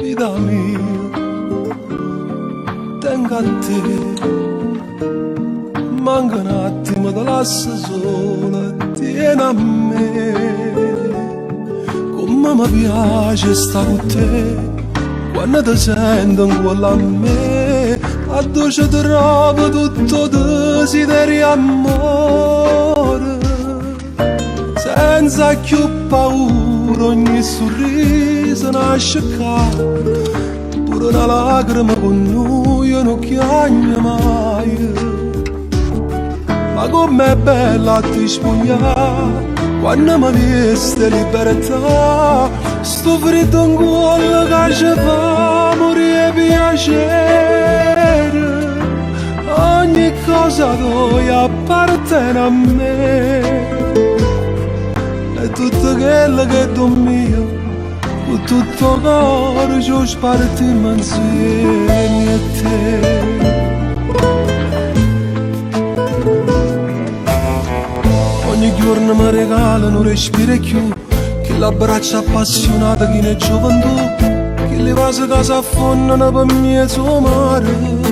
Vita mia, tengo a te, manca un attimo, ti lascio sola, tieni a me. Come mi piace stare con te, quando ti sento uguale a me, a dolce trovo tutto desiderio amore, senza più paura ogni sorriso nasce qua, pure una lacrima con noi non chiagna mai. Ma com'è bella ti spogliare quando mi veste libertà, sto freddo in cuore che ci fa morire piacere, ogni cosa tua appartiene a me. E tutto quello che è mio, con tutto cuore ci spartiamo insieme a te. Ogni giorno mi regalano respiro più, che l'abbraccia appassionata che ne è gioventù, che le vase che si affondano per me e suo mare.